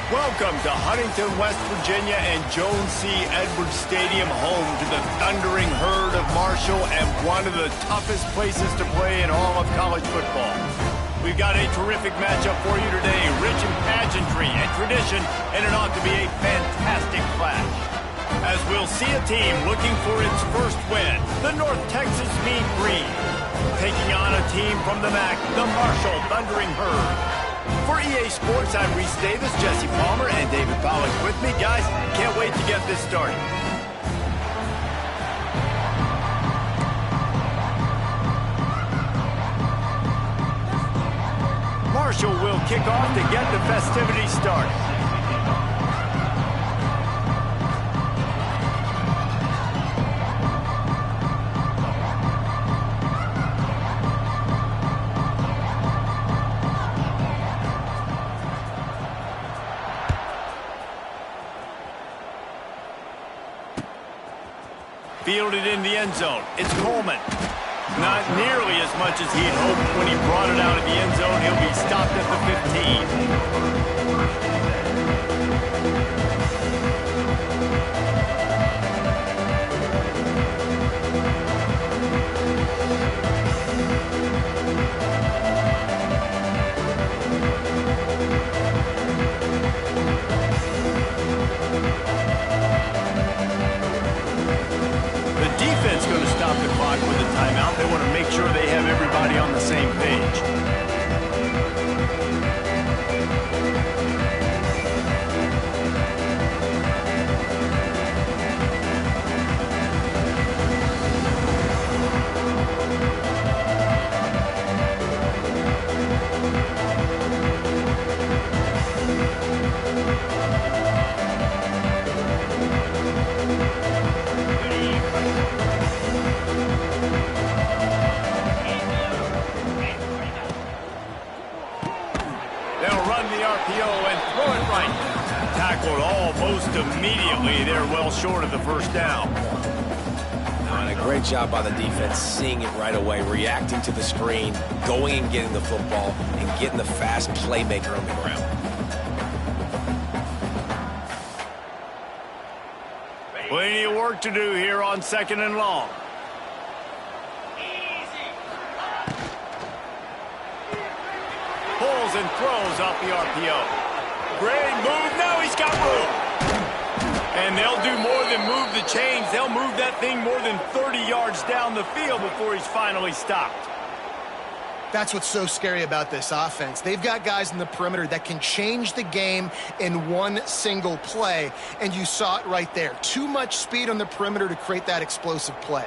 Welcome to Huntington, West Virginia and Jones C. Edwards Stadium, home to the thundering herd of Marshall and one of the toughest places to play in all of college football. We've got a terrific matchup for you today, rich in pageantry and tradition, and it ought to be a fantastic clash. As we'll see a team looking for its first win, the North Texas Mean Green, taking on a team from the MAC, the Marshall Thundering Herd. For EA Sports, I'm Reese Davis, Jesse Palmer, and David Pollack with me. Guys, can't wait to get this started. Marshall will kick off to get the festivities started. Fielded in the end zone. It's Coleman. Not nearly as much as he had hoped when he brought it out of the end zone. He'll be stopped at going to stop the clock with a timeout. They want to make sure they have everybody on the same page. Almost immediately, they're well short of the first down. And a great job by the defense, seeing it right away, reacting to the screen, going and getting the football, and getting the fast playmaker on the ground. Plenty of work to do here on 2nd and long. Pulls and throws off the RPO. Great move. Now he's got room. And they'll do more than move the chains. They'll move that thing more than 30 yards down the field before he's finally stopped. That's what's so scary about this offense. They've got guys in the perimeter that can change the game in one single play. And you saw it right there. Too much speed on the perimeter to create that explosive play.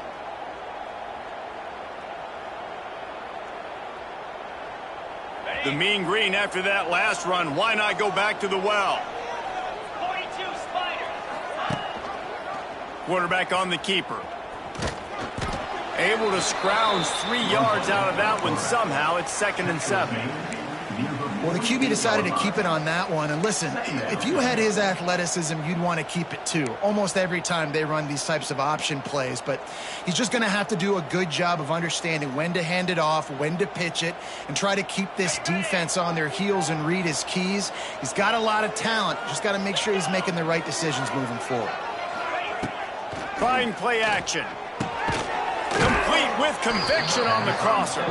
The Mean Green after that last run. Why not go back to the well? 42 Spiders. Quarterback on the keeper. Able to scrounge 3 yards out of that one somehow. It's 2nd and 7. Well, the QB decided to keep it on that one. And listen, if you had his athleticism, you'd want to keep it too. Almost every time they run these types of option plays. But he's just going to have to do a good job of understanding when to hand it off, when to pitch it, and try to keep this defense on their heels and read his keys. He's got a lot of talent. Just got to make sure he's making the right decisions moving forward. Fine play action. Complete with conviction on the crosser.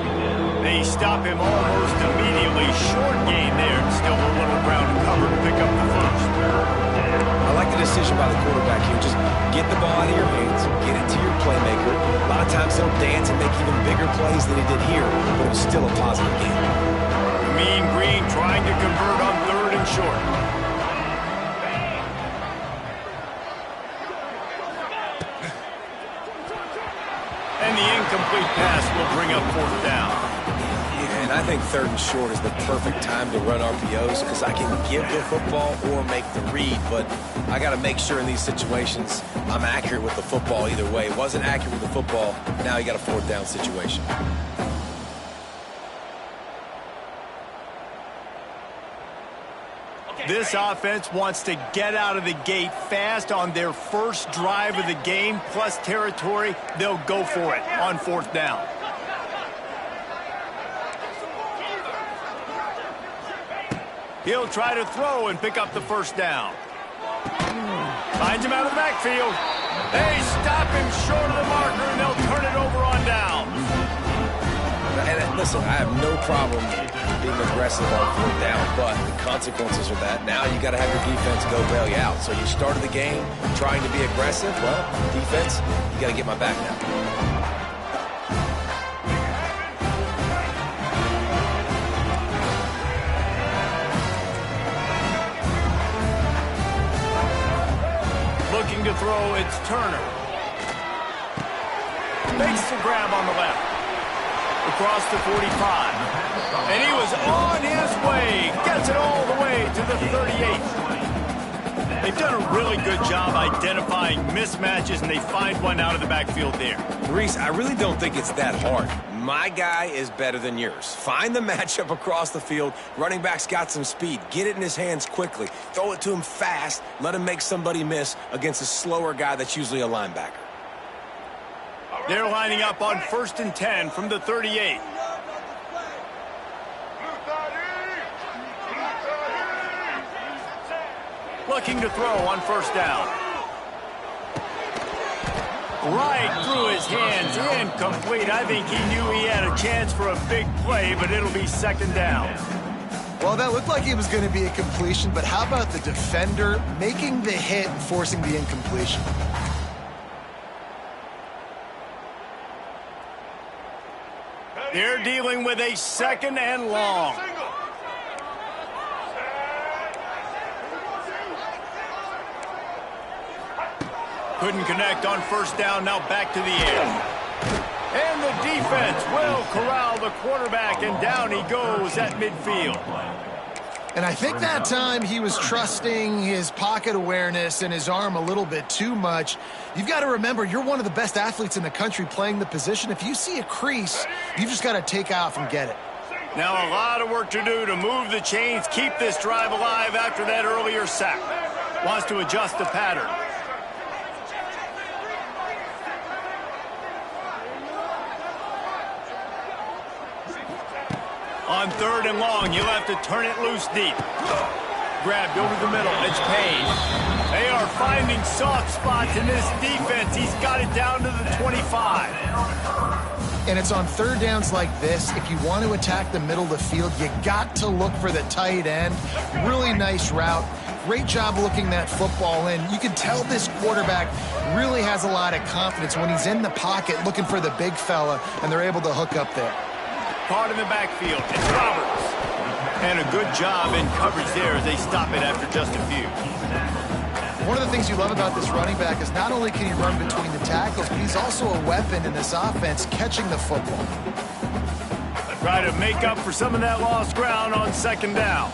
They stop him almost immediately. Short gain there. Still a little ground to cover to pick up the first. I like the decision by the quarterback here. Just get the ball out of your hands, get it to your playmaker. A lot of times they'll dance and make even bigger plays than he did here, but it was still a positive game. Mean Green trying to convert on 3rd and short. And the incomplete pass will bring up 4th down. Yeah, and I think 3rd and short is the perfect time to run RPOs because I can give the football or make the read, but I got to make sure in these situations I'm accurate with the football either way. Wasn't accurate with the football, now you got a 4th down situation. This offense wants to get out of the gate fast on their first drive of the game, plus territory. They'll go for it on 4th down. He'll try to throw and pick up the first down. Finds him out of the backfield. They stop him short of the marker, and they'll turn it over on downs. And listen, I have no problem being aggressive on fourth down, but the consequences of that, now you got to have your defense go bail you out. So you started the game trying to be aggressive. Well, defense, you got to get my back now. Looking to throw, it's Turner. Makes the grab on the left. Across the 45. And he was on his way. Gets it all the way to the 38. They've done a really good job identifying mismatches, and they find one out of the backfield there. Reese, I really don't think it's that hard. My guy is better than yours. Find the matchup across the field. Running back's got some speed. Get it in his hands quickly. Throw it to him fast. Let him make somebody miss against a slower guy that's usually a linebacker. They're lining up on 1st and 10 from the 38. Looking to throw on 1st down. Right through his hands, incomplete. I think he knew he had a chance for a big play, but it'll be 2nd down. Well, that looked like it was going to be a completion, but how about the defender making the hit and forcing the incompletion? They're dealing with a 2nd and long. Couldn't connect on 1st down, now back to the air. And the defense will corral the quarterback, and down he goes at midfield. And I think that time he was trusting his pocket awareness and his arm a little bit too much. You've got to remember, you're one of the best athletes in the country playing the position. If you see a crease, you've just got to take off and get it. Now a lot of work to do to move the chains, keep this drive alive after that earlier sack. Wants to adjust the pattern. On 3rd and long, you'll have to turn it loose deep. Grabbed over the middle. It's Payne. They are finding soft spots in this defense. He's got it down to the 25. And it's on 3rd downs like this. If you want to attack the middle of the field, you got to look for the tight end. Really nice route. Great job looking that football in. You can tell this quarterback really has a lot of confidence when he's in the pocket looking for the big fella, and they're able to hook up there. Caught in the backfield. It's Roberts. And a good job in coverage there as they stop it after just a few. One of the things you love about this running back is not only can he run between the tackles, but he's also a weapon in this offense catching the football. Try to make up for some of that lost ground on 2nd down.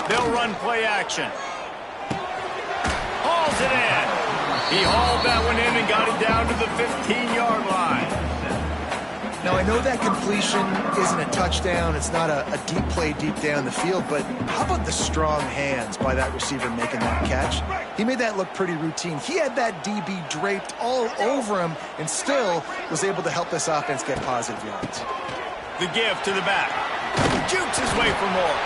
They'll run play action. Hauls it in. He hauled that one in and got it down to the 15-yard line. Now, I know that completion isn't a touchdown. It's not a deep play deep down the field, but how about the strong hands by that receiver making that catch? He made that look pretty routine. He had that DB draped all over him and still was able to help this offense get positive yards. The give to the back. Jukes his way for more.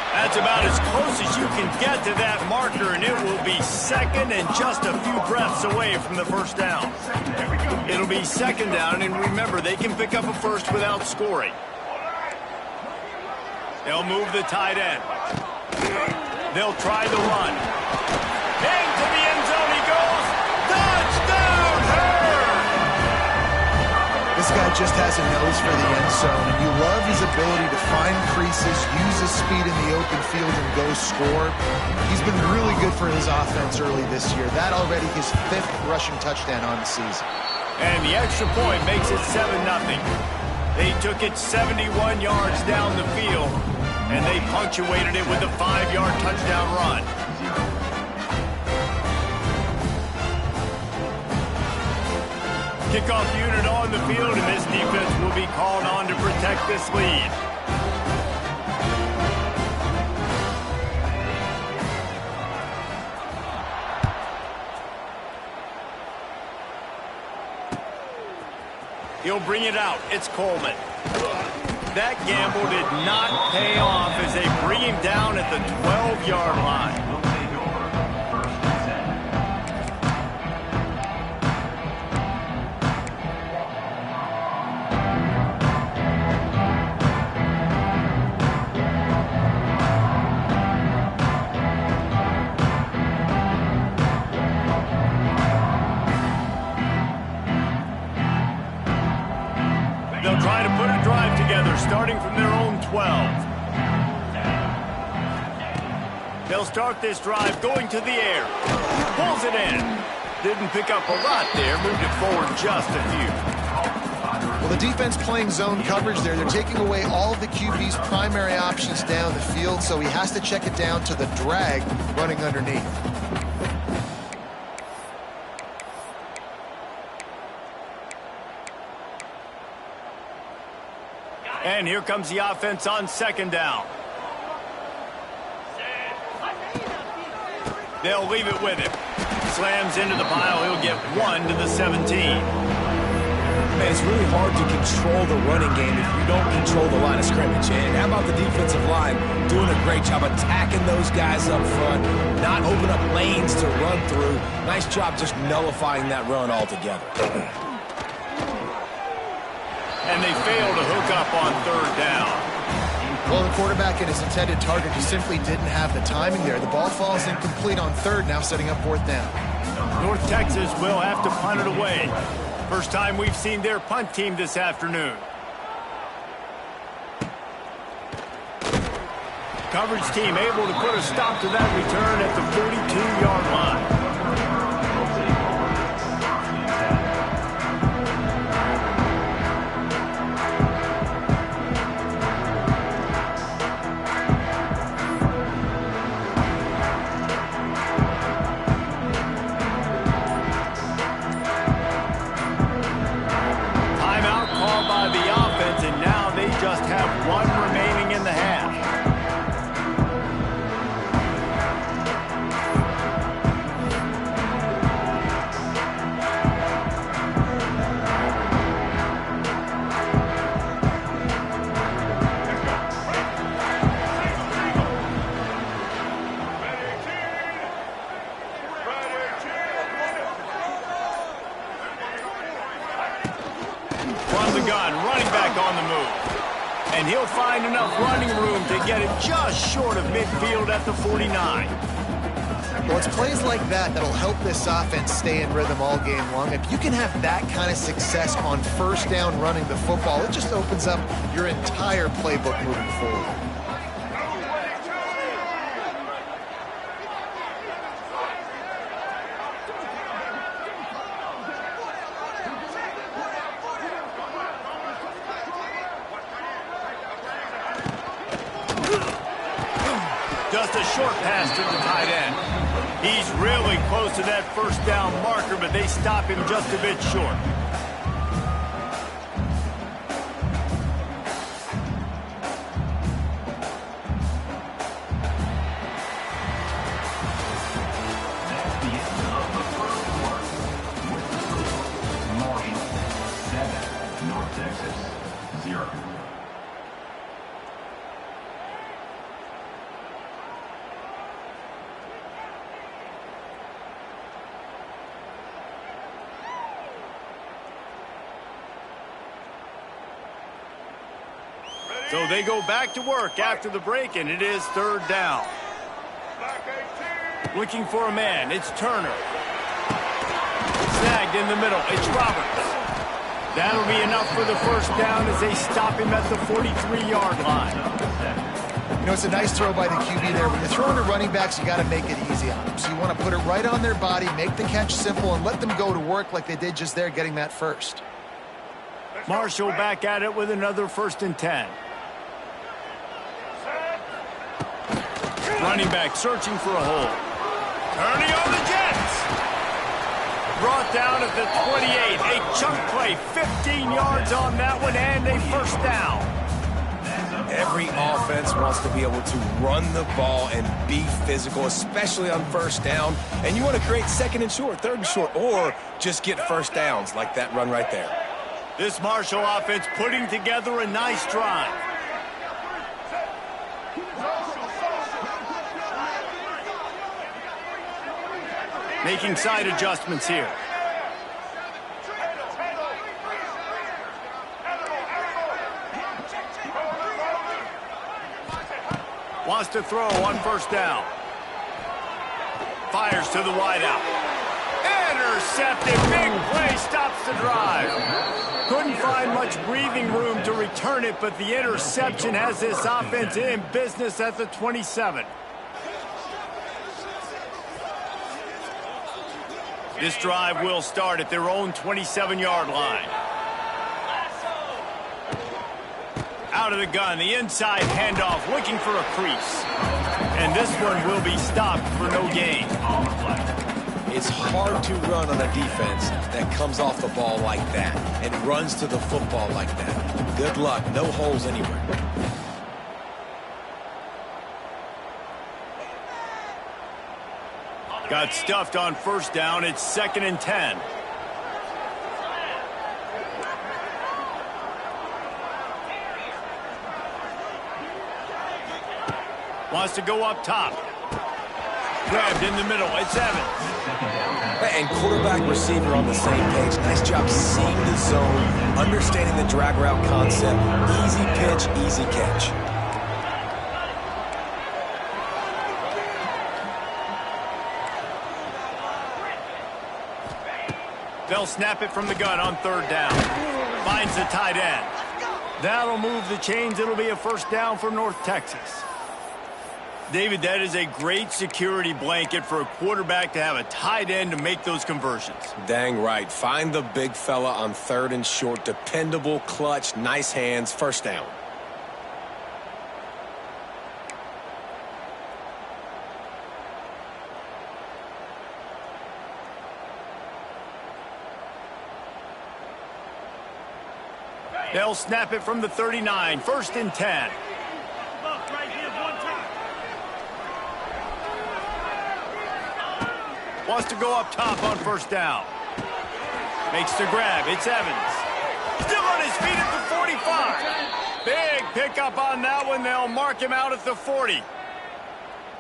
That's about as close as you can get to that marker, and it will be 2nd and just a few breaths away from the 1st down. It'll be 2nd down, and remember, they can pick up a first without scoring. They'll move the tight end. They'll try the run. Into the end zone he goes. Touchdown, Hurd! This guy just has a nose for the end zone, and you love his ability to find creases, use his speed in the open field, and go score. He's been really good for his offense early this year. That already his 5th rushing touchdown on the season. And the extra point makes it 7-0. They took it 71 yards down the field, and they punctuated it with a 5-yard touchdown run. Kickoff unit on the field, and this defense will be called on to protect this lead. He'll bring it out. It's Coleman. That gamble did not pay off as they bring him down at the 12-yard line. They'll try to put a drive together, starting from their own 12. They'll start this drive going to the air. Pulls it in. Didn't pick up a lot there, moved it forward just a few. Well, the defense playing zone coverage there. They're taking away all of the QB's primary options down the field, so he has to check it down to the drag running underneath. And here comes the offense on second down. They'll leave it with him. Slams into the pile. He'll get 1 to the 17. Man, it's really hard to control the running game if you don't control the line of scrimmage. And how about the defensive line doing a great job attacking those guys up front, not open up lanes to run through. Nice job just nullifying that run altogether. And they fail to hook up on third down. Well, the quarterback and his intended target just simply didn't have the timing there. The ball falls incomplete on third, now setting up fourth down. North Texas will have to punt it away. First time we've seen their punt team this afternoon. Coverage team able to put a stop to that return at the 42-yard line. Just have 1 remaining in the half. From the gun, running back on the move. And he'll find enough running room to get it just short of midfield at the 49. Well, it's plays like that that'll help this offense stay in rhythm all game long. If you can have that kind of success on first down running the football, it just opens up your entire playbook moving forward. Just a short pass to the tight end. He's really close to that first down marker, but they stop him just a bit short. That's the end of the first quarter. Marshall 7, North Texas 0. So they go back to work after the break, and it is third down. Looking for a man. It's Turner. Snagged in the middle. It's Roberts. That'll be enough for the first down as they stop him at the 43-yard line. You know, it's a nice throw by the QB there. When you're throwing to running backs, you got to make it easy on them. So you want to put it right on their body, make the catch simple, and let them go to work like they did just there, getting that first. Marshall back at it with another 1st and 10. Running back searching for a hole. Turning on the Jets. Brought down at the 28. A chunk play. 15 yards on that one and a first down. Every offense wants to be able to run the ball and be physical, especially on first down. And you want to create 2nd and short, 3rd and short, or just get first downs like that run right there. This Marshall offense putting together a nice drive. Making side adjustments here. Wants to throw on first down. Fires to the wideout. Intercepted. Big play stops the drive. Couldn't find much breathing room to return it, but the interception has this offense in business at the 27. This drive will start at their own 27-yard line. Out of the gun, the inside handoff, looking for a crease. And this one will be stopped for no gain. It's hard to run on a defense that comes off the ball like that and runs to the football like that. Good luck. No holes anywhere. Got stuffed on first down. It's 2nd and 10. Wants to go up top. Grabbed in the middle. It's Evans. And quarterback receiver on the same page. Nice job seeing the zone, understanding the drag route concept. Easy pitch, easy catch. They'll snap it from the gun on third down. Finds the tight end. That'll move the chains. It'll be a first down for North Texas. David, that is a great security blanket for a quarterback to have a tight end to make those conversions. Dang right. Find the big fella on 3rd and short. Dependable, clutch, nice hands, first down. They'll snap it from the 39. 1st and 10. Wants to go up top on first down. Makes the grab. It's Evans. Still on his feet at the 45. Big pickup on that one. They'll mark him out at the 40.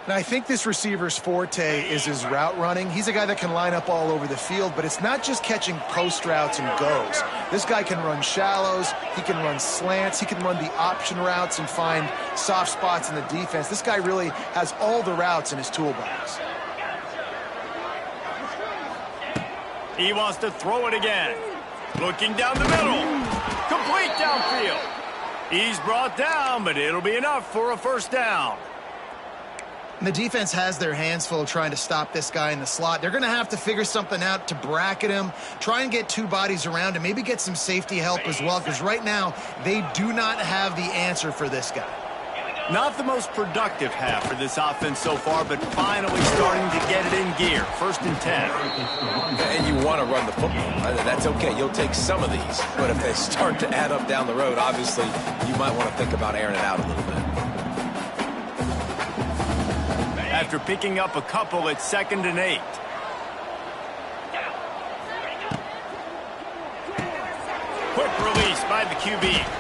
And I think this receiver's forte is his route running. He's a guy that can line up all over the field, but it's not just catching post routes and goes. This guy can run shallows, he can run slants, he can run the option routes and find soft spots in the defense. This guy really has all the routes in his toolbox. He wants to throw it again. Looking down the middle. Complete downfield. He's brought down, but it'll be enough for a first down. And the defense has their hands full trying to stop this guy in the slot. They're going to have to figure something out to bracket him, try and get two bodies around him, maybe get some safety help as well, because right now they do not have the answer for this guy. Not the most productive half for this offense so far, but finally starting to get it in gear. 1st and 10. And you want to run the football. That's okay. You'll take some of these. But if they start to add up down the road, obviously you might want to think about airing it out a little bit. After picking up a couple, it's 2nd and 8. Quick release by the QB.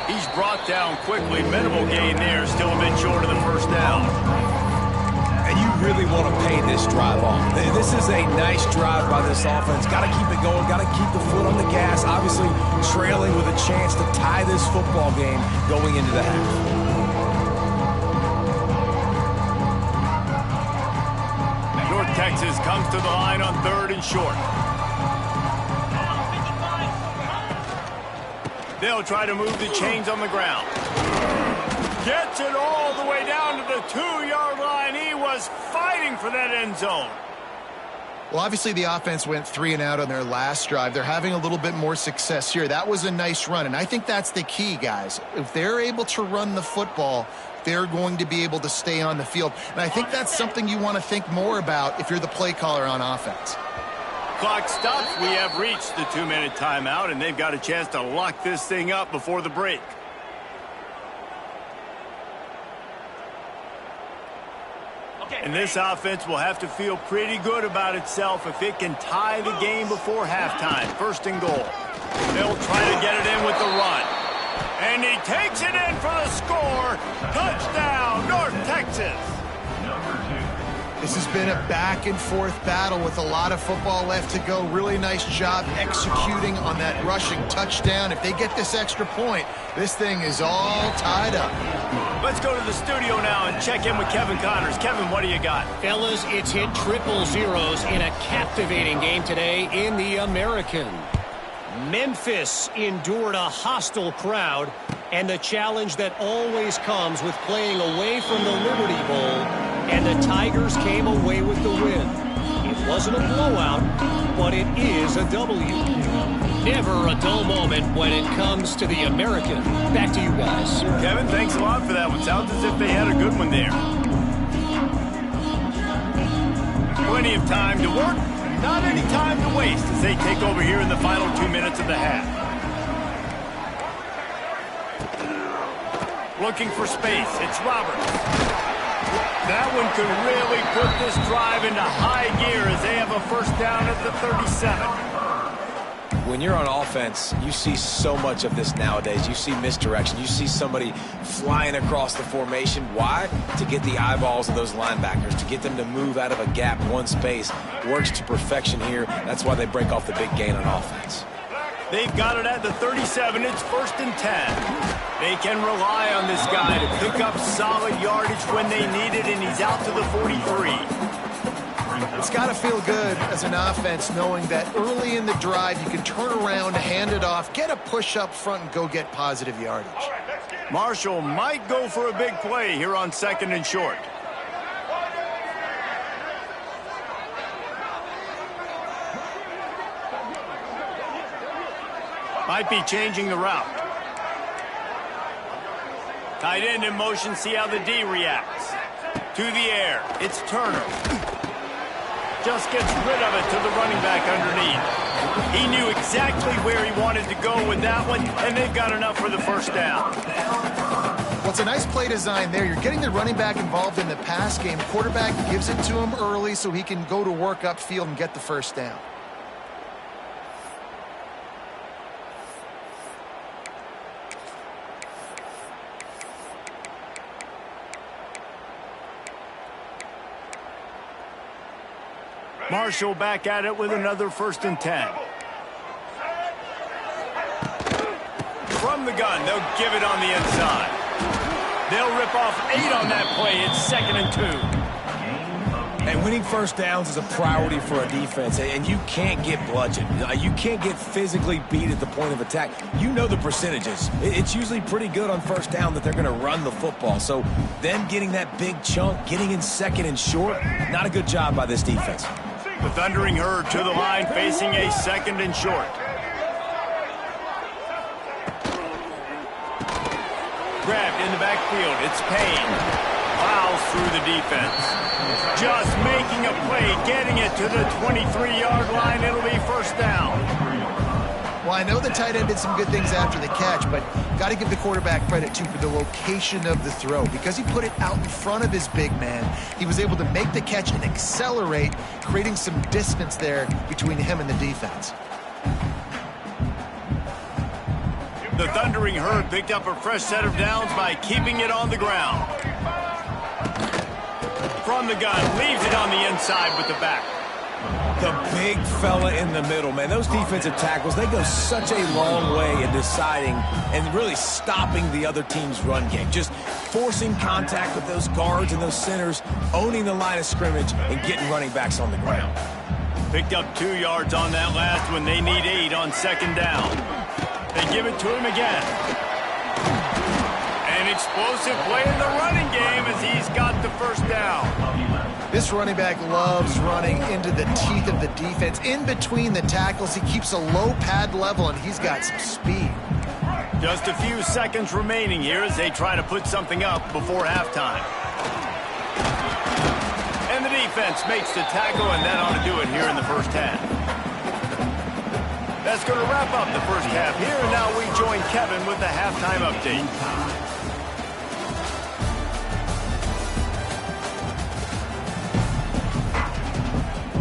He's brought down quickly. Minimal gain there. Still a bit short of the first down. And you really want to pay this drive off. This is a nice drive by this offense. Got to keep it going. Got to keep the foot on the gas. Obviously trailing with a chance to tie this football game going into the half. North Texas comes to the line on 3rd and short. They'll try to move the chains on the ground. Gets it all the way down to the 2-yard line. He was fighting for that end zone. Well, obviously the offense went 3 and out on their last drive. They're having a little bit more success here. That was a nice run, and I think that's the key, guys. If they're able to run the football, they're going to be able to stay on the field. And I think that's something you want to think more about if you're the play caller on offense. Clock stops. We have reached the 2-minute timeout, and they've got a chance to lock this thing up before the break. Okay, And this offense will have to feel pretty good about itself if it can tie the game before halftime. First and goal. They'll try to get it in with the run. And he takes it in for the score. Touchdown, North Texas. This has been a back-and-forth battle with a lot of football left to go. Really nice job executing on that rushing touchdown. If they get this extra point, this thing is all tied up. Let's go to the studio now and check in with Kevin Connors. Kevin, what do you got? Fellas, it's hit triple zeros in a captivating game today in the American. Memphis endured a hostile crowd and the challenge that always comes with playing away from the Liberty Bowl, and the Tigers came away with the win. It wasn't a blowout, but it is a W. Never a dull moment when it comes to the American. Back to you guys. Kevin, thanks a lot for that one. Sounds as if they had a good one there. Plenty of time to work. Not any time to waste as they take over here in the final 2 minutes of the half. Looking for space. It's Roberts. That one could really put this drive into high gear as they have a first down at the 37. When you're on offense, you see so much of this nowadays. You see misdirection. You see somebody flying across the formation. Why? To get the eyeballs of those linebackers, to get them to move out of a gap one space. Works to perfection here. That's why they break off the big gain on offense. They've got it at the 37. It's 1st and 10. They can rely on this guy to pick up solid yardage when they need it, and he's out to the 43. It's got to feel good as an offense knowing that early in the drive you can turn around, hand it off, get a push up front, and go get positive yardage. Marshall might go for a big play here on 2nd and short. Might be changing the route. Tight end in motion, see how the D reacts. To the air, it's Turner. Just gets rid of it to the running back underneath. He knew exactly where he wanted to go with that one, and they've got enough for the first down. Well, it's a nice play design there. You're getting the running back involved in the pass game. Quarterback gives it to him early so he can go to work upfield and get the first down. Marshall back at it with another 1st and 10. From the gun, they'll give it on the inside. They'll rip off 8 on that play. It's 2nd and 2. And winning first downs is a priority for a defense, and you can't get bludgeoned. You can't get physically beat at the point of attack. You know the percentages. It's usually pretty good on first down that they're going to run the football. So them getting that big chunk, getting in 2nd and short, not a good job by this defense. The Thundering Herd to the line, facing a 2nd and short. Grabbed in the backfield. It's Payne. Plows through the defense. Just making a play, getting it to the 23-yard line. It'll be first down. Well, I know the tight end did some good things after the catch, but got to give the quarterback credit, too, for the location of the throw. Because he put it out in front of his big man, he was able to make the catch and accelerate, creating some distance there between him and the defense. The Thundering Herd picked up a fresh set of downs by keeping it on the ground. From the gun, leaves it on the inside with the back. The big fella in the middle, man. Those defensive tackles, they go such a long way in deciding and really stopping the other team's run game. Just forcing contact with those guards and those centers, owning the line of scrimmage, and getting running backs on the ground. Picked up 2 yards on that last one. They need 8 on 2nd down. They give it to him again. An explosive play in the running game as he's got the first down. This running back loves running into the teeth of the defense. In between the tackles, he keeps a low pad level, and he's got some speed. Just a few seconds remaining here as they try to put something up before halftime. And the defense makes the tackle, and that ought to do it here in the first half. That's going to wrap up the first half here, and now we join Kevin with the halftime update.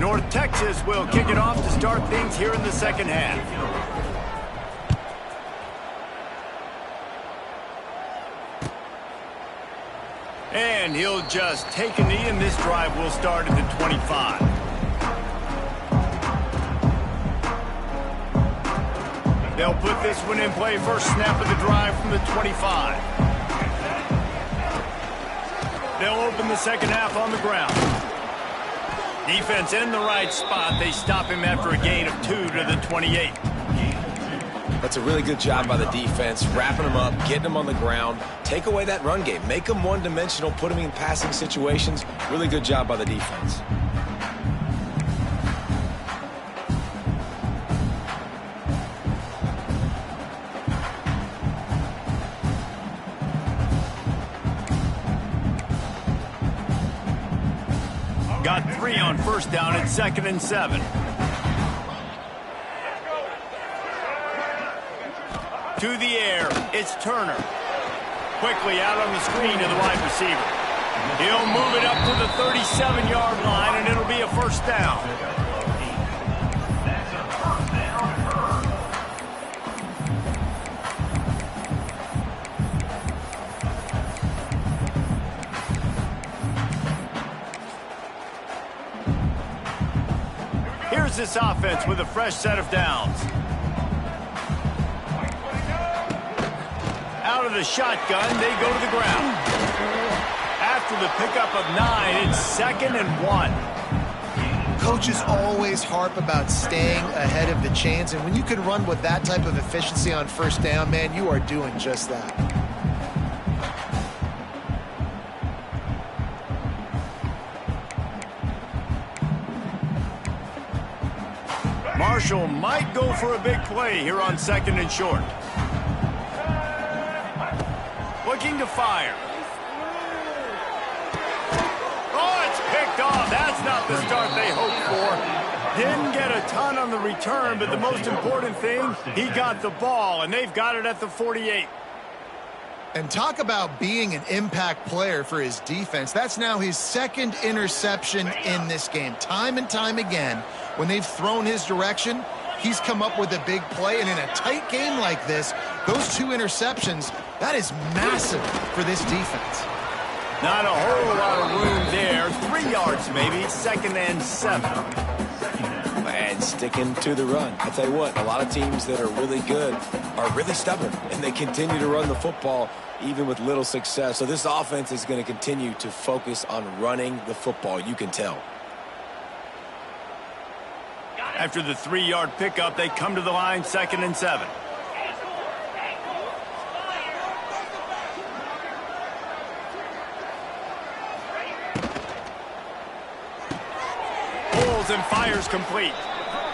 North Texas will kick it off to start things here in the second half. And he'll just take a knee, and this drive will start at the 25. They'll put this one in play. First snap of the drive from the 25. They'll open the second half on the ground. Defense in the right spot. They stop him after a gain of 2 to the 28. That's a really good job by the defense, wrapping them up, getting them on the ground. Take away that run game. Make them one-dimensional, put them in passing situations. Really good job by the defense. Got 3 on first down at 2nd and 7. To the air, it's Turner. Quickly out on the screen to the wide receiver. He'll move it up to the 37-yard line, and it'll be a first down. That's a first down. Here's this offense with a fresh set of downs. Out of the shotgun, they go to the ground. After the pickup of 9, it's 2nd and 1. Coaches always harp about staying ahead of the chains, and when you can run with that type of efficiency on first down, man, you are doing just that. Marshall might go for a big play here on 2nd and short. Looking to fire. Oh, it's picked off. That's not the start they hoped for. Didn't get a ton on the return, but the most important thing, he got the ball, and they've got it at the 48. And talk about being an impact player for his defense. That's now his 2nd interception in this game. Time and time again, when they've thrown his direction, he's come up with a big play. And in a tight game like this, those 2 interceptions, that is massive for this defense. Not a whole lot of room there. 3 yards maybe, 2nd and 7. And sticking to the run. I tell you what, a lot of teams that are really good are really stubborn, and they continue to run the football even with little success. So this offense is going to continue to focus on running the football. You can tell. After the 3-yard pickup, they come to the line, 2nd and 7. Pulls and fires complete.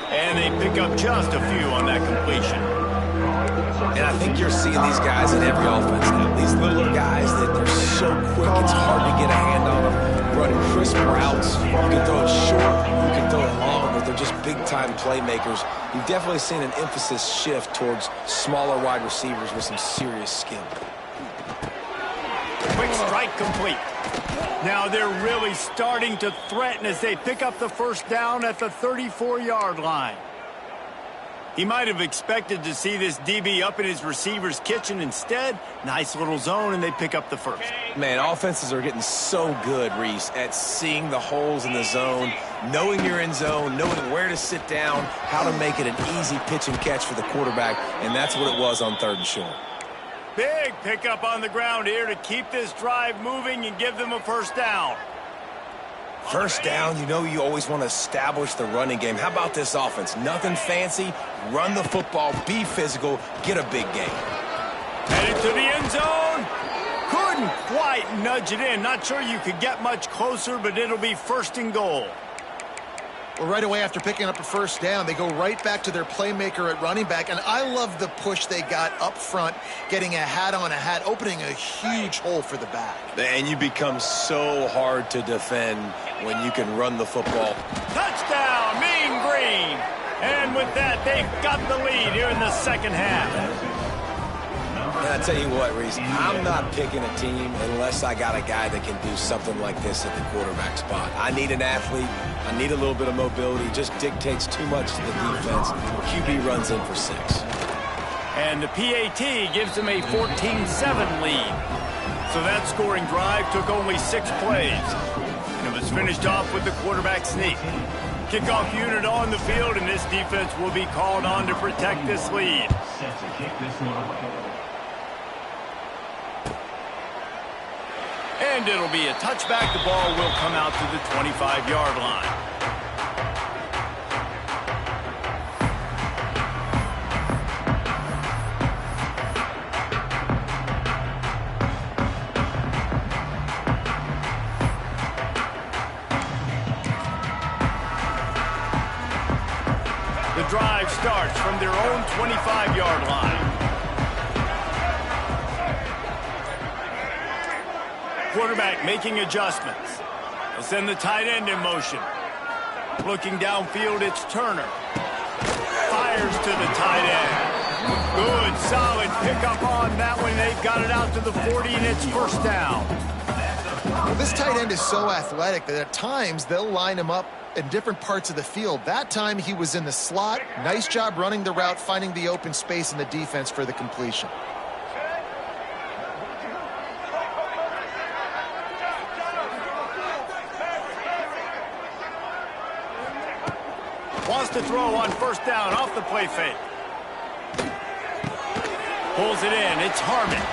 And they pick up just a few on that completion. And I think you're seeing these guys in every offense now. These little guys that they're so quick, it's hard to get a hand on them. Running crisp routes. You can throw it short, you can throw it long, but they're just big-time playmakers. You've definitely seen an emphasis shift towards smaller wide receivers with some serious skill. Quick strike complete. Now they're really starting to threaten as they pick up the first down at the 34-yard line. He might have expected to see this DB up in his receiver's kitchen. Instead, nice little zone, and they pick up the first. Man, offenses are getting so good, Reese, at seeing the holes in the zone, knowing you're in zone, knowing where to sit down, how to make it an easy pitch and catch for the quarterback, and that's what it was on 3rd and short. Big pickup on the ground here to keep this drive moving and give them a first down. First down, you know you always want to establish the running game. How about this offense? Nothing fancy. Run the football, be physical, get a big gain. Headed to the end zone. Couldn't quite nudge it in. Not sure you could get much closer, but it'll be 1st and goal. Well, right away after picking up a first down, they go right back to their playmaker at running back. And I love the push they got up front, getting a hat on a hat, opening a huge hole for the back. And you become so hard to defend when you can run the football. Touchdown, Mean Green. And with that, they've got the lead here in the second half. And I tell you what, Reese, I'm not picking a team unless I got a guy that can do something like this at the quarterback spot. I need an athlete. I need a little bit of mobility. It just dictates too much to the defense. QB runs in for 6. And the PAT gives them a 14-7 lead. So that scoring drive took only 6 plays. And it was finished off with the quarterback sneak. Kickoff unit on the field, and this defense will be called on to protect this lead. Set to kick this one away. And it'll be a touchback. The ball will come out to the 25-yard line. The drive starts from their own 25-yard line. Quarterback making adjustments. They'll send the tight end in motion. Looking downfield, it's Turner. Fires to the tight end. Good, solid pickup on that one. They've got it out to the 40, and it's first down. Well, this tight end is so athletic that at times they'll line him up in different parts of the field. That time he was in the slot. Nice job running the route, finding the open space in the defense for the completion. Wants to throw on first down off the play fake. Pulls it in. It's Harmon.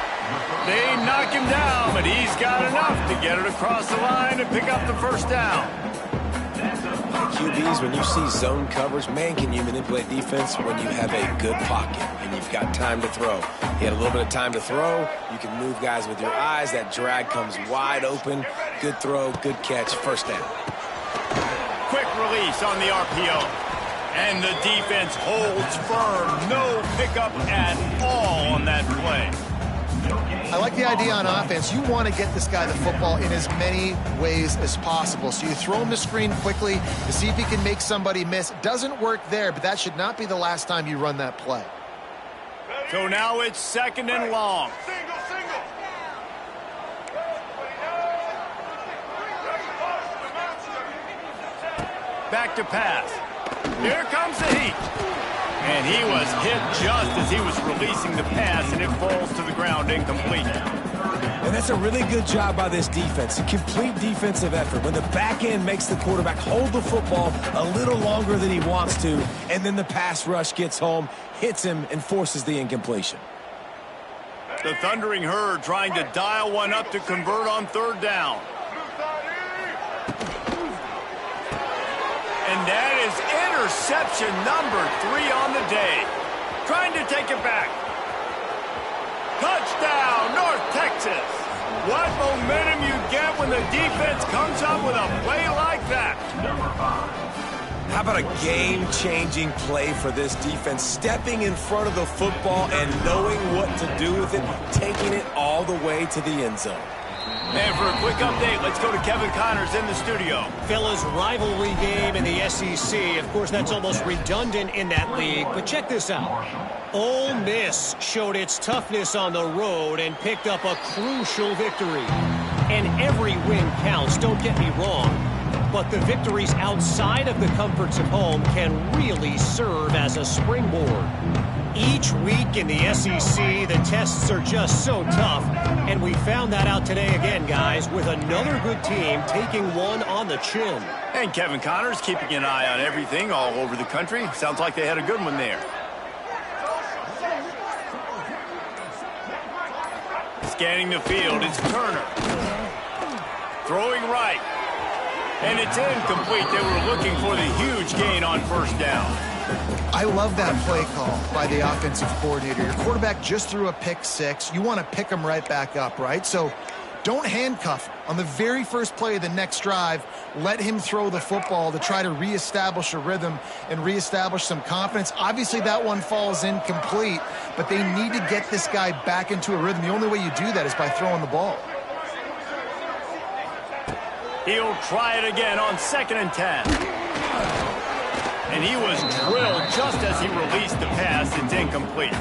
They knock him down, but he's got enough to get it across the line and pick up the first down. QBs, when you see zone coverage, man, can you manipulate defense when you have a good pocket and you've got time to throw. He had a little bit of time to throw. You can move guys with your eyes. That drag comes wide open. Good throw, good catch, first down. Quick release on the RPO. And the defense holds firm. No pickup at all on that play. I like the idea on offense. You want to get this guy the football in as many ways as possible. So you throw him the screen quickly to see if he can make somebody miss. Doesn't work there, but that should not be the last time you run that play. So now it's second and long. Back to pass. Here comes the heat. And he was hit just as he was releasing the pass, and it falls to the ground incomplete. And that's a really good job by this defense. A complete defensive effort. When the back end makes the quarterback hold the football a little longer than he wants to, and then the pass rush gets home, hits him, and forces the incompletion. The Thundering Herd trying to dial one up to convert on third down. And that is interception number 3 on the day. Trying to take it back. Touchdown, North Texas. What momentum you get when the defense comes up with a play like that. How about a game-changing play for this defense? Stepping in front of the football and knowing what to do with it, taking it all the way to the end zone. And for a quick update, let's go to Kevin Connors in the studio. Fellas, rivalry game in the SEC. Of course, that's almost redundant in that league. But check this out. Ole Miss showed its toughness on the road and picked up a crucial victory. And every win counts, don't get me wrong. But the victories outside of the comforts of home can really serve as a springboard. Each week in the SEC, the tests are just so tough. And we found that out today again, guys, with another good team taking one on the chin. And Kevin Connors keeping an eye on everything all over the country. Sounds like they had a good one there. Scanning the field, it's Turner. Throwing right. And it's incomplete. They were looking for the huge gain on first down. I love that play call by the offensive coordinator. Your quarterback just threw a pick 6. You want to pick him right back up, right? So don't handcuff him. On the very first play of the next drive, let him throw the football to try to reestablish a rhythm and reestablish some confidence. Obviously, that one falls incomplete, but they need to get this guy back into a rhythm. The only way you do that is by throwing the ball. He'll try it again on 2nd and 10. And he was drilled just as he released the pass. It's incomplete.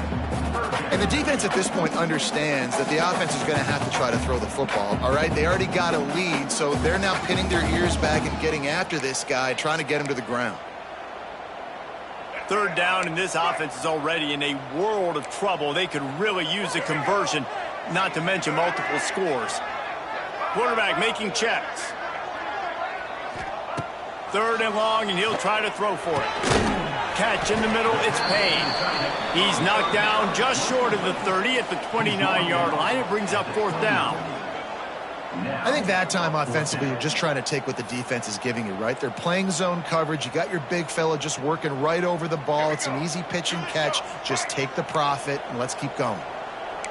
And the defense at this point understands that the offense is going to have to try to throw the football, all right? They already got a lead, so they're now pinning their ears back and getting after this guy, trying to get him to the ground. Third down, and this offense is already in a world of trouble. They could really use a conversion, not to mention multiple scores. Quarterback making checks. Third and long, and he'll try to throw for it. Catch in the middle, it's Payne. He's knocked down just short of the 30 at the 29-yard line. It brings up fourth down. I think that time offensively, you're just trying to take what the defense is giving you, right? They're playing zone coverage. You got your big fella just working right over the ball. It's an easy pitch and catch. Just take the profit, and let's keep going.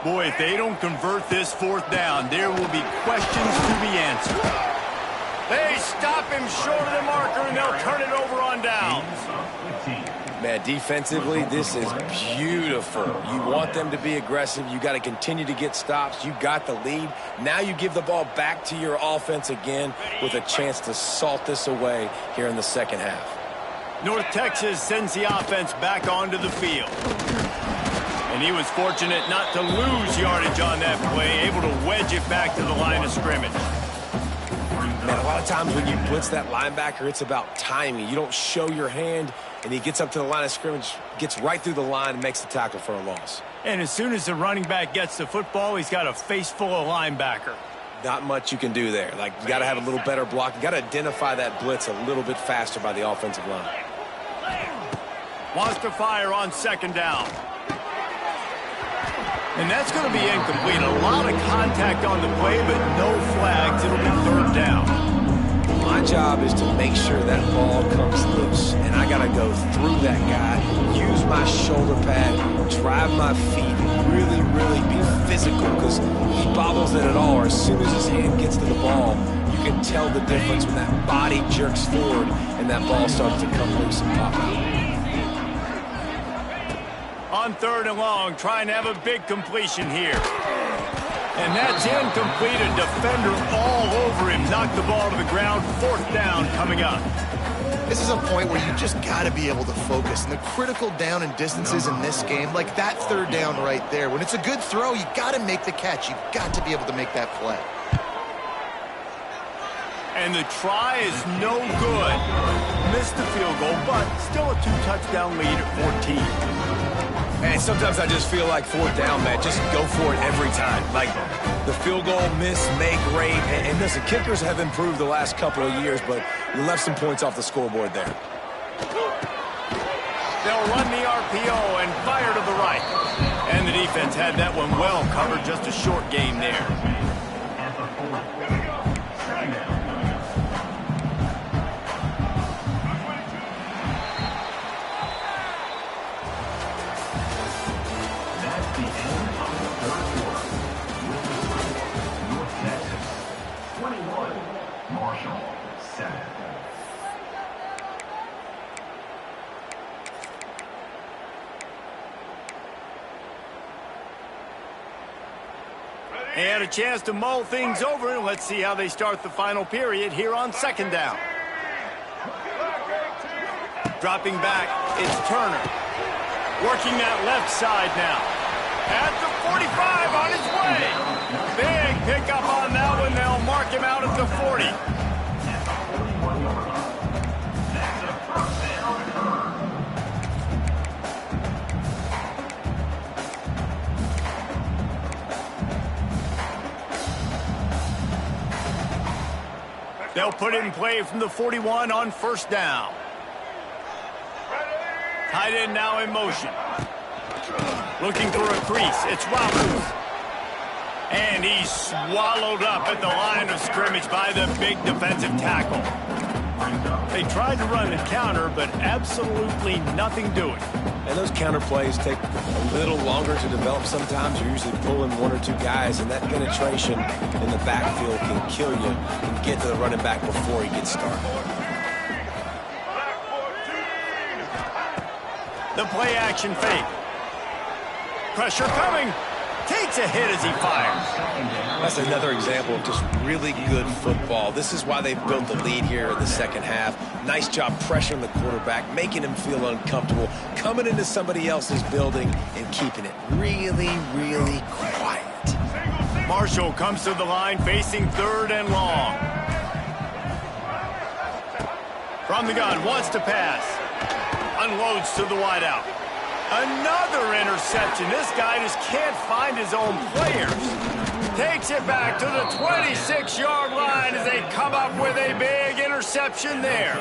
Boy, if they don't convert this fourth down, there will be questions to be answered. They stop him short of the marker, and they'll turn it over on down. Man, defensively, this is beautiful. You want them to be aggressive. You got to continue to get stops. You got the lead. Now you give the ball back to your offense again with a chance to salt this away here in the second half. North Texas sends the offense back onto the field. And he was fortunate not to lose yardage on that play, able to wedge it back to the line of scrimmage. Man, a lot of times when you blitz that linebacker, it's about timing. You don't show your hand, and he gets up to the line of scrimmage, gets right through the line, and makes the tackle for a loss. And as soon as the running back gets the football, he's got a face full of linebacker. Not much you can do there. Like, you got to have a little better block. You got to identify that blitz a little bit faster by the offensive line. Wants to fire on second down. And that's going to be incomplete. A lot of contact on the play, but no flags. It'll be third down. My job is to make sure that ball comes loose, and I got to go through that guy, use my shoulder pad, drive my feet, really, really be physical, because he bobbles it at all. Or as soon as his hand gets to the ball, you can tell the difference when that body jerks forward and that ball starts to come loose and pop out. On third and long, trying to have a big completion here. And that's incomplete. A defender all over him. Knocked the ball to the ground. Fourth down coming up. This is a point where you just got to be able to focus. And the critical down and distances in this game, like that third down right there, when it's a good throw, you got to make the catch. You've got to be able to make that play. And the try is no good. Missed the field goal, but still a two-touchdown lead at 14. And sometimes I just feel like fourth down, man, just go for it every time. Like the field goal, miss, make, rate. And listen, kickers have improved the last couple of years, but you left some points off the scoreboard there. They'll run the RPO and fire to the right. And the defense had that one well covered. Just a short game there. And a chance to mull things over. Let's see how they start the final period here on second down. Dropping back, it's Turner. Working that left side now. At the 45 on his way. Big pickup on that one. They'll mark him out at the 40. They'll put it in play from the 41 on first down. Tight end now in motion. Looking for a crease. It's Roberts. And he's swallowed up at the line of scrimmage by the big defensive tackle. They tried to run a counter, but absolutely nothing doing. And those counter plays take a little longer to develop sometimes. You're usually pulling one or two guys, and that penetration in the backfield can kill you and get to the running back before he gets started. The play action fake. Pressure coming. Takes a hit as he fires. That's another example of just really good football. This is why they've built the lead here in the second half. Nice job pressuring the quarterback, making him feel uncomfortable, coming into somebody else's building and keeping it really, really quiet. Marshall comes to the line facing 3rd and long. From the gun, wants to pass. Unloads to the wideout. Another interception. This guy just can't find his own players. Takes it back to the 26-yard line as they come up with a big interception there.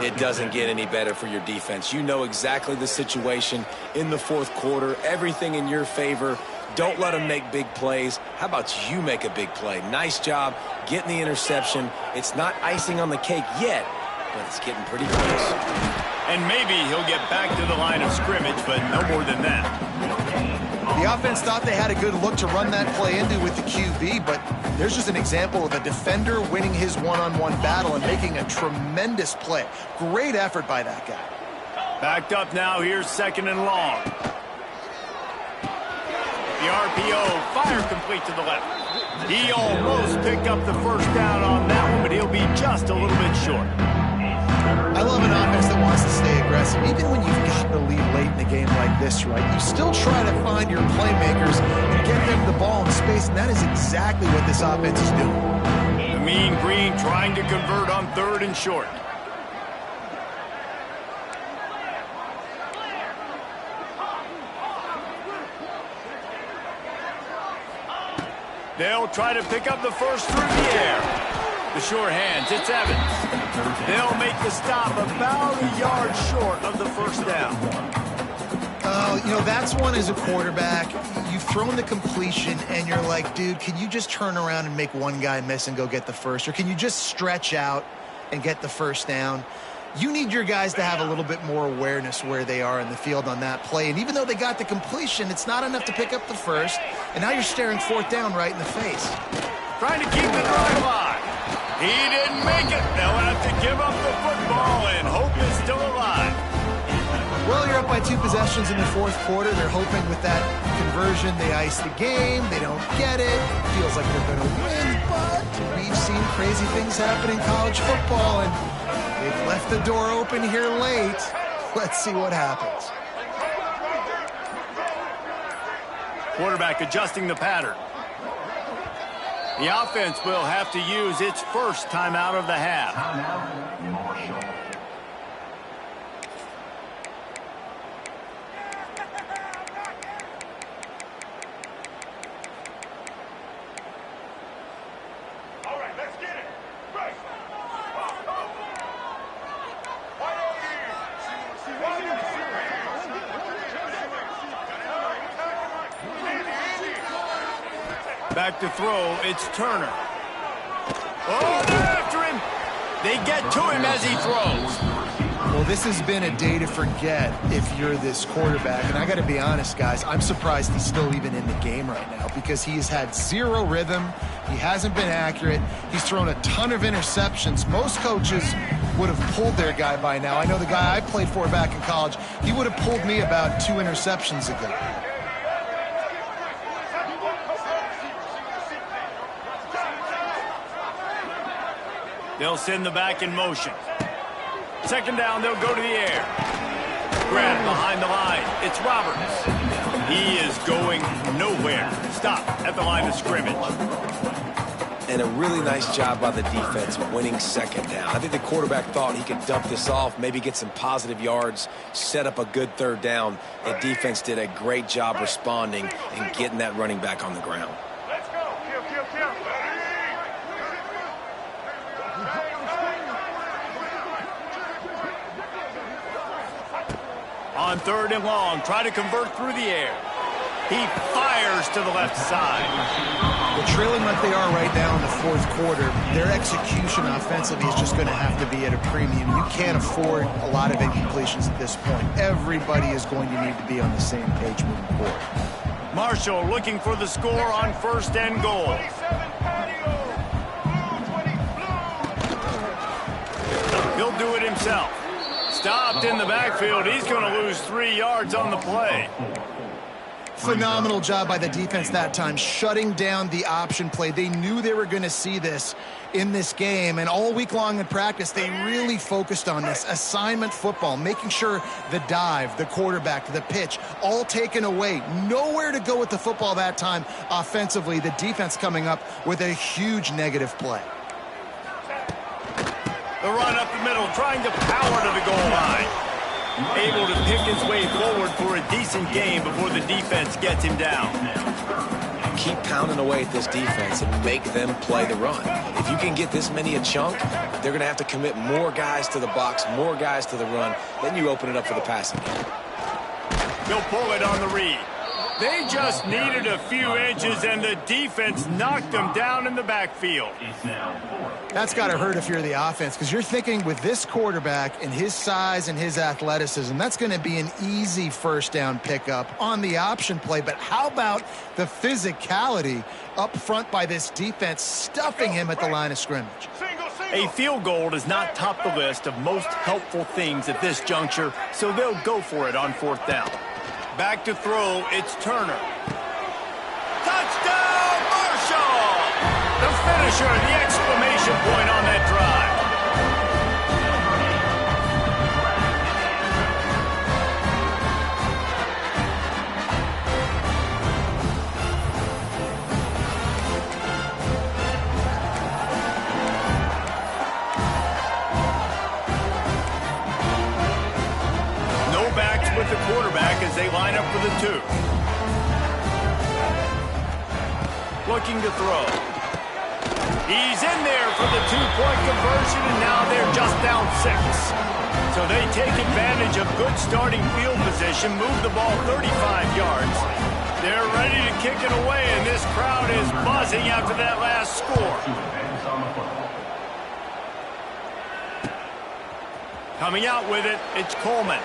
It doesn't get any better for your defense. You know exactly the situation in the 4th quarter. Everything in your favor. Don't let them make big plays. How about you make a big play? Nice job getting the interception. It's not icing on the cake yet, but it's getting pretty close. And maybe he'll get back to the line of scrimmage, but no more than that. The offense thought they had a good look to run that play into with the QB, but there's just an example of a defender winning his one-on-one battle and making a tremendous play. Great effort by that guy. Backed up now, here's 2nd and long. The RPO, fire complete to the left. He almost picked up the first down on that one, but he'll be just a little bit short. I love an offense that wants to stay aggressive. Even when you've got the lead late in the game like this, right, you still try to find your playmakers and get them the ball in space, and that is exactly what this offense is doing. The Mean Green trying to convert on 3rd and short. They'll try to pick up the first through the air. The sure hands, it's Evans. They'll make the stop about a yard short of the first down. Oh, you know, that's one as a quarterback. You've thrown the completion, and you're like, dude, can you just turn around and make one guy miss and go get the first? Or can you just stretch out and get the first down? You need your guys to have a little bit more awareness where they are in the field on that play. And even though they got the completion, it's not enough to pick up the first. And now you're staring 4th down right in the face. Trying to keep the drive alive. He didn't make it. They'll have to give up the football, and hope is still alive. Well, you're up by 2 possessions in the 4th quarter. They're hoping with that conversion they ice the game. They don't get it. Feels like they're going to win, but we've seen crazy things happen in college football, and they've left the door open here late. Let's see what happens. Quarterback adjusting the pattern. The offense will have to use its first timeout of the half. Timeout, Marshall. All right, let's get it. Right. Back to throw, it's Turner. Oh, they're after him. They get to him as he throws. Well, this has been a day to forget if you're this quarterback. And I got to be honest, guys, I'm surprised he's still even in the game right now because he has had 0 rhythm. He hasn't been accurate. He's thrown a ton of interceptions. Most coaches would have pulled their guy by now. I know the guy I played for back in college, he would have pulled me about 2 interceptions ago. They'll send the back in motion. 2nd down, they'll go to the air. Grab behind the line. It's Roberts. He is going nowhere. Stop at the line of scrimmage. And a really nice job by the defense winning 2nd down. I think the quarterback thought he could dump this off, maybe get some positive yards, set up a good 3rd down. The defense did a great job responding and getting that running back on the ground. Let's go. Kill. On 3rd and long, try to convert through the air. He fires to the left side. Well, trailing like they are right now in the 4th quarter, their execution offensively is just going to have to be at a premium. You can't afford a lot of incompletions at this point. Everybody is going to need to be on the same page moving forward. Marshall looking for the score on 1st and goal. 27 patio. Blue 20 blue. He'll do it himself. Stopped in the backfield. He's going to lose 3 yards on the play. Phenomenal job by the defense that time, shutting down the option play. They knew they were going to see this in this game, and all week long in practice, they really focused on this assignment football, making sure the dive, the quarterback, the pitch, all taken away. Nowhere to go with the football that time offensively. The defense coming up with a huge negative play. The run up the middle, trying to power to the goal line. Able to pick his way forward for a decent game before the defense gets him down. Keep pounding away at this defense and make them play the run. If you can get this many a chunk, they're going to have to commit more guys to the box, more guys to the run. Then you open it up for the passing game. They'll pull it on the read. They just needed a few inches, and the defense knocked them down in the backfield. That's got to hurt if you're the offense, because you're thinking with this quarterback and his size and his athleticism, that's going to be an easy first down pickup on the option play. But how about the physicality up front by this defense, stuffing him at the line of scrimmage? A field goal does not top the list of most helpful things at this juncture, so they'll go for it on fourth down. Back to throw, it's Turner. Touchdown, Marshall! The finisher, the exclamation point on that drive. No backs with the quarterback as they line up for the two. Looking to throw. He's in there for the two-point conversion, and now they're just down 6. So they take advantage of good starting field position, move the ball 35 yards. They're ready to kick it away, and this crowd is buzzing after that last score. Coming out with it, it's Coleman.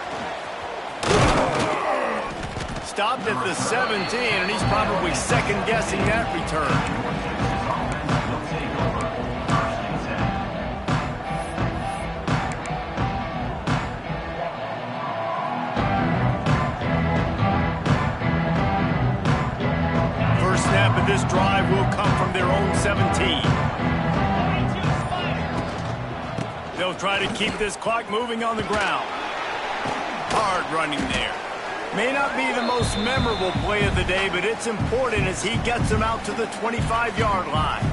Stopped at the 17, and he's probably second-guessing that return. First snap of this drive will come from their own 17. They'll try to keep this clock moving on the ground. Hard running there. May not be the most memorable play of the day, but it's important as he gets them out to the 25-yard line.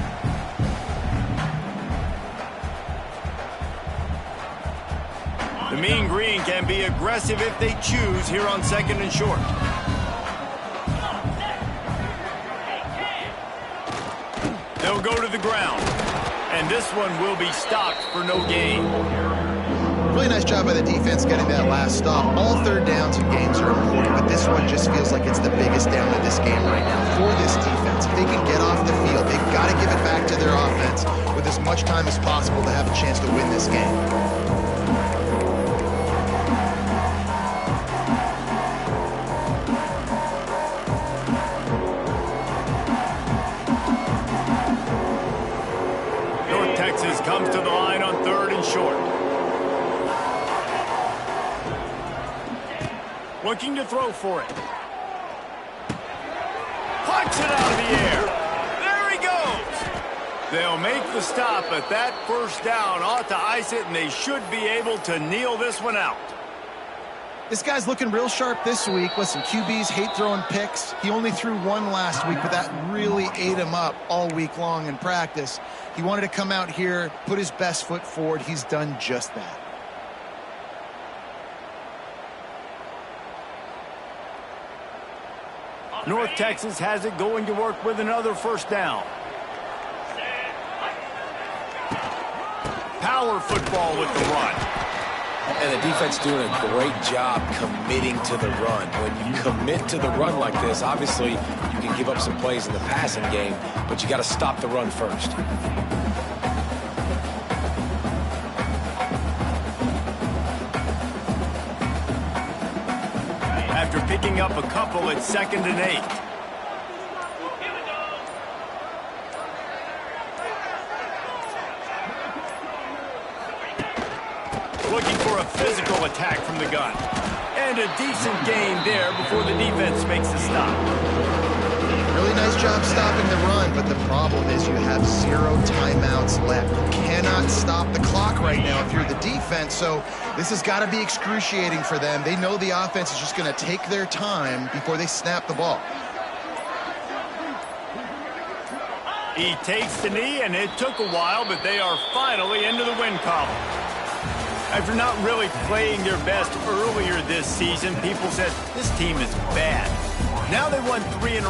The Mean Green can be aggressive if they choose here on second and short. They'll go to the ground, and this one will be stopped for no gain. Really nice job by the defense getting that last stop. All third downs in games are important, but this one just feels like it's the biggest down of this game right now for this defense. If they can get off the field, they've got to give it back to their offense with as much time as possible to have a chance to win this game. North Texas comes to the line on third and short. Looking to throw for it. Plucks it out of the air. There he goes. They'll make the stop, but that first down ought to ice it, and they should be able to kneel this one out. This guy's looking real sharp this week. Listen, QBs hate throwing picks. He only threw one last week, but that really ate him up all week long in practice. He wanted to come out here, put his best foot forward. He's done just that. North Texas has it going to work with another first down. Power football with the run. And the defense doing a great job committing to the run. When you commit to the run like this, obviously you can give up some plays in the passing game, but you got to stop the run first. After picking up a couple, it's 2nd and 8. Looking for a physical attack from the gun. And a decent gain there before the defense makes the stop. Really nice job stopping the run, but the problem is you have 0 timeouts left. You cannot stop the clock right now if you're the defense, so this has got to be excruciating for them. They know the offense is just going to take their time before they snap the ball. He takes the knee, and it took a while, but they are finally into the win column. After not really playing their best earlier this season, people said, this team is bad. Now they won 3 in a